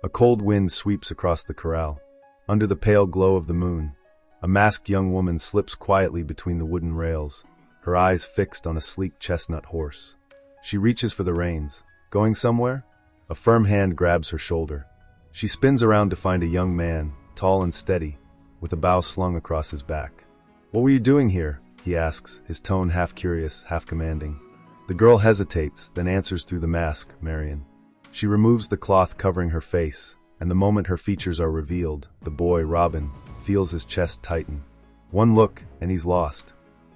A cold wind sweeps across the corral. Under the pale glow of the moon, a masked young woman slips quietly between the wooden rails, her eyes fixed on a sleek chestnut horse. She reaches for the reins. Going somewhere? A firm hand grabs her shoulder. She spins around to find a young man, tall and steady, with a bow slung across his back. "What were you doing here?" he asks, his tone half curious, half commanding. The girl hesitates, then answers through the mask, "Marion." She removes the cloth covering her face, and the moment her features are revealed, the boy, Robin, feels his chest tighten. One look, and he's lost.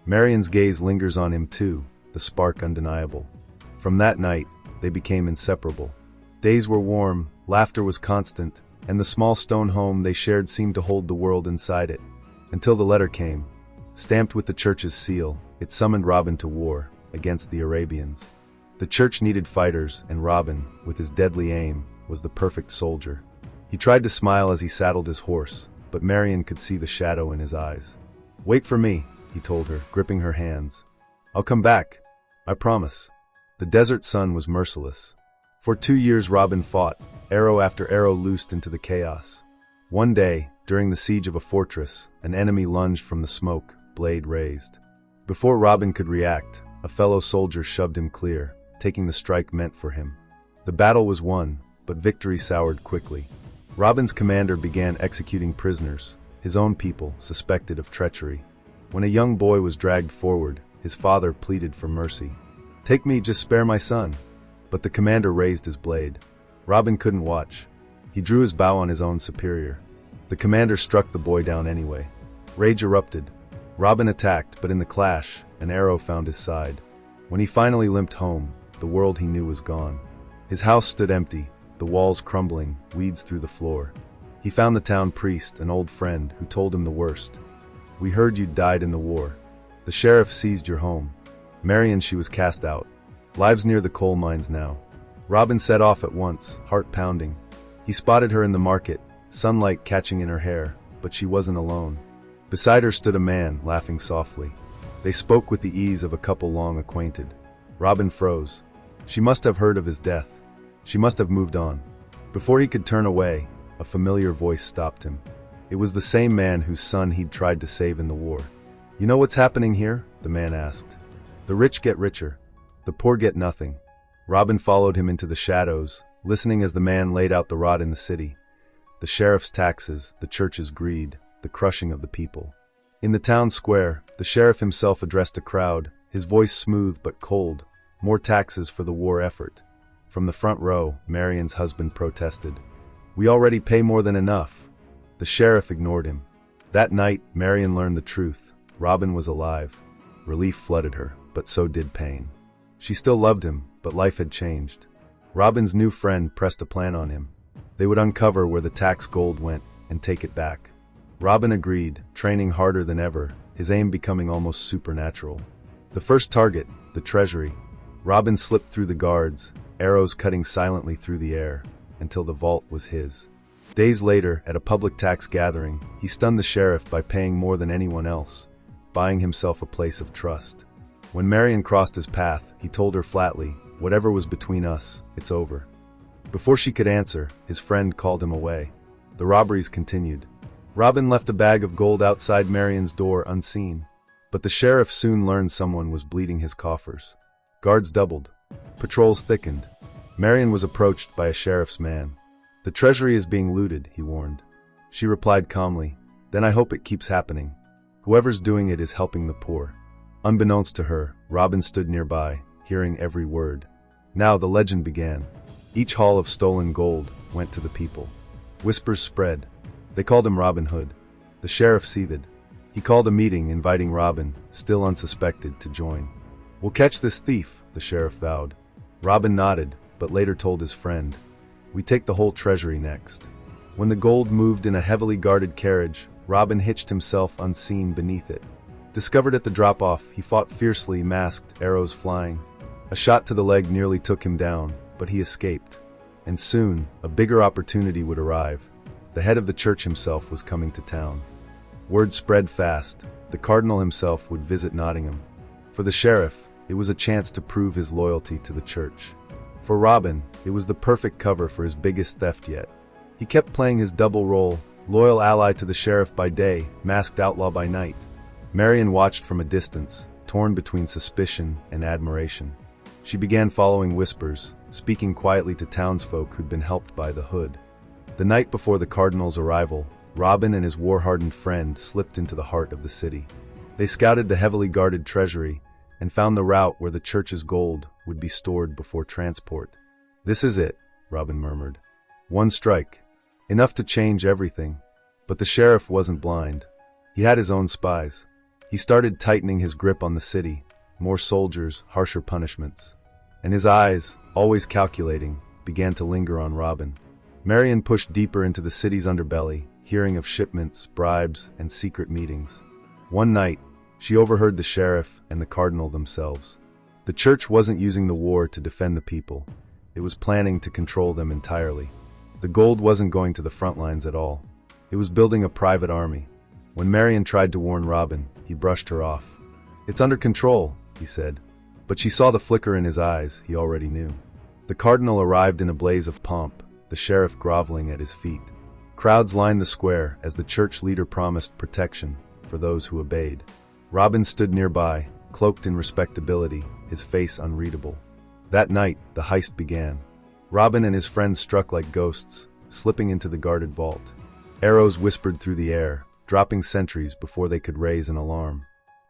Marion's gaze lingers on him too, the spark undeniable. From that night, they became inseparable. Days were warm, laughter was constant, and the small stone home they shared seemed to hold the world inside it. Until the letter came. Stamped with the church's seal, it summoned Robin to war, against the Arabians. The church needed fighters, and Robin, with his deadly aim, was the perfect soldier. He tried to smile as he saddled his horse, but Marion could see the shadow in his eyes. "Wait for me," he told her, gripping her hands. "I'll come back. I promise." The desert sun was merciless. For 2 years Robin fought, arrow after arrow loosed into the chaos. One day, during the siege of a fortress, an enemy lunged from the smoke, blade raised. Before Robin could react, a fellow soldier shoved him clear, taking the strike meant for him. The battle was won, but victory soured quickly. Robin's commander began executing prisoners, his own people, suspected of treachery. When a young boy was dragged forward, his father pleaded for mercy. "Take me, just spare my son." But the commander raised his blade. Robin couldn't watch. He drew his bow on his own superior. The commander struck the boy down anyway. Rage erupted. Robin attacked, but in the clash, an arrow found his side. When he finally limped home, the world he knew was gone. His house stood empty, the walls crumbling, weeds through the floor. He found the town priest, an old friend, who told him the worst. "We heard you died in the war. The sheriff seized your home. Marion, she was cast out. Lives near the coal mines now." Robin set off at once, heart pounding. He spotted her in the market, sunlight catching in her hair, but she wasn't alone. Beside her stood a man, laughing softly. They spoke with the ease of a couple long acquainted. Robin froze. She must have heard of his death. She must have moved on. Before he could turn away, a familiar voice stopped him. It was the same man whose son he'd tried to save in the war. "You know what's happening here?" the man asked. "The rich get richer. The poor get nothing." Robin followed him into the shadows, listening as the man laid out the rot in the city. The sheriff's taxes, the church's greed, the crushing of the people. In the town square, the sheriff himself addressed a crowd, his voice smooth but cold. More taxes for the war effort. From the front row, Marion's husband protested. "We already pay more than enough." The sheriff ignored him. That night, Marion learned the truth. Robin was alive. Relief flooded her, but so did pain. She still loved him, but life had changed. Robin's new friend pressed a plan on him. They would uncover where the tax gold went and take it back. Robin agreed, training harder than ever, his aim becoming almost supernatural. The first target, the treasury. Robin slipped through the guards, arrows cutting silently through the air, until the vault was his. Days later, at a public tax gathering, he stunned the sheriff by paying more than anyone else, buying himself a place of trust. When Marion crossed his path, he told her flatly, "Whatever was between us, it's over." Before she could answer, his friend called him away. The robberies continued. Robin left a bag of gold outside Marion's door unseen. But the sheriff soon learned someone was bleeding his coffers. Guards doubled. Patrols thickened. Marion was approached by a sheriff's man. "The treasury is being looted," he warned. She replied calmly, "Then I hope it keeps happening. Whoever's doing it is helping the poor." Unbeknownst to her, Robin stood nearby, hearing every word. Now the legend began. Each haul of stolen gold went to the people. Whispers spread. They called him Robin Hood. The sheriff seethed. He called a meeting, inviting Robin, still unsuspected, to join. "We'll catch this thief," the sheriff vowed. Robin nodded, but later told his friend, "We take the whole treasury next." When the gold moved in a heavily guarded carriage, Robin hitched himself unseen beneath it. Discovered at the drop-off, he fought fiercely, masked, arrows flying. A shot to the leg nearly took him down, but he escaped. And soon, a bigger opportunity would arrive. The head of the church himself was coming to town. Word spread fast. The cardinal himself would visit Nottingham. For the sheriff, it was a chance to prove his loyalty to the church. For Robin, it was the perfect cover for his biggest theft yet. He kept playing his double role, loyal ally to the sheriff by day, masked outlaw by night. Marion watched from a distance, torn between suspicion and admiration. She began following whispers, speaking quietly to townsfolk who'd been helped by the Hood. The night before the cardinal's arrival, Robin and his war-hardened friend slipped into the heart of the city. They scouted the heavily guarded treasury and found the route where the church's gold would be stored before transport. "This is it," Robin murmured. "One strike. Enough to change everything." But the sheriff wasn't blind. He had his own spies. He started tightening his grip on the city, more soldiers, harsher punishments. And his eyes, always calculating, began to linger on Robin. Marion pushed deeper into the city's underbelly, hearing of shipments, bribes, and secret meetings. One night, she overheard the sheriff and the cardinal themselves. The church wasn't using the war to defend the people. It was planning to control them entirely. The gold wasn't going to the front lines at all. It was building a private army. When Marion tried to warn Robin, he brushed her off. "It's under control," he said. But she saw the flicker in his eyes he already knew. The cardinal arrived in a blaze of pomp, the sheriff groveling at his feet. Crowds lined the square as the church leader promised protection for those who obeyed. Robin stood nearby, cloaked in respectability, his face unreadable. That night, the heist began. Robin and his friends struck like ghosts, slipping into the guarded vault. Arrows whispered through the air, dropping sentries before they could raise an alarm.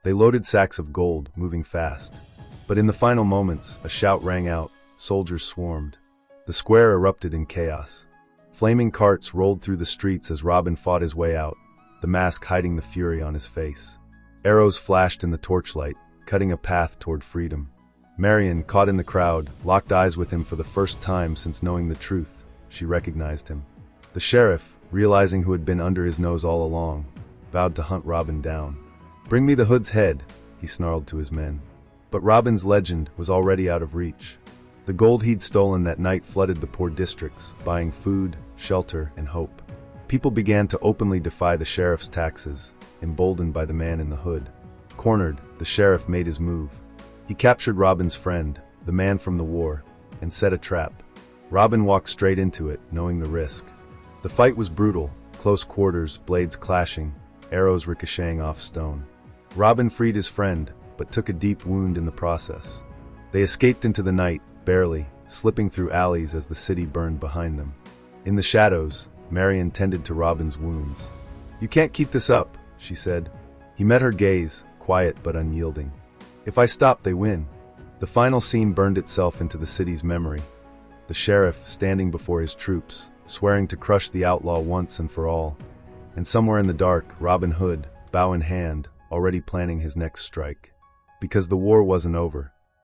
They loaded sacks of gold, moving fast. But in the final moments, a shout rang out, soldiers swarmed. The square erupted in chaos. Flaming carts rolled through the streets as Robin fought his way out, the mask hiding the fury on his face. Arrows flashed in the torchlight, cutting a path toward freedom. Marion, caught in the crowd, locked eyes with him for the first time since knowing the truth. She recognized him. The sheriff, realizing who had been under his nose all along, vowed to hunt Robin down. "Bring me the Hood's head," he snarled to his men. But Robin's legend was already out of reach. The gold he'd stolen that night flooded the poor districts, buying food, shelter, and hope. People began to openly defy the sheriff's taxes, emboldened by the man in the hood. Cornered, the sheriff made his move. He captured Robin's friend, the man from the war, and set a trap. Robin walked straight into it, knowing the risk. The fight was brutal, close quarters, blades clashing, arrows ricocheting off stone. Robin freed his friend, but took a deep wound in the process. They escaped into the night, barely, slipping through alleys as the city burned behind them. In the shadows, Marion tended to Robin's wounds. "You can't keep this up," she said. He met her gaze, quiet but unyielding. "If I stop, they win." The final scene burned itself into the city's memory. The sheriff standing before his troops, swearing to crush the outlaw once and for all. And somewhere in the dark, Robin Hood, bow in hand, already planning his next strike. Because the war wasn't over,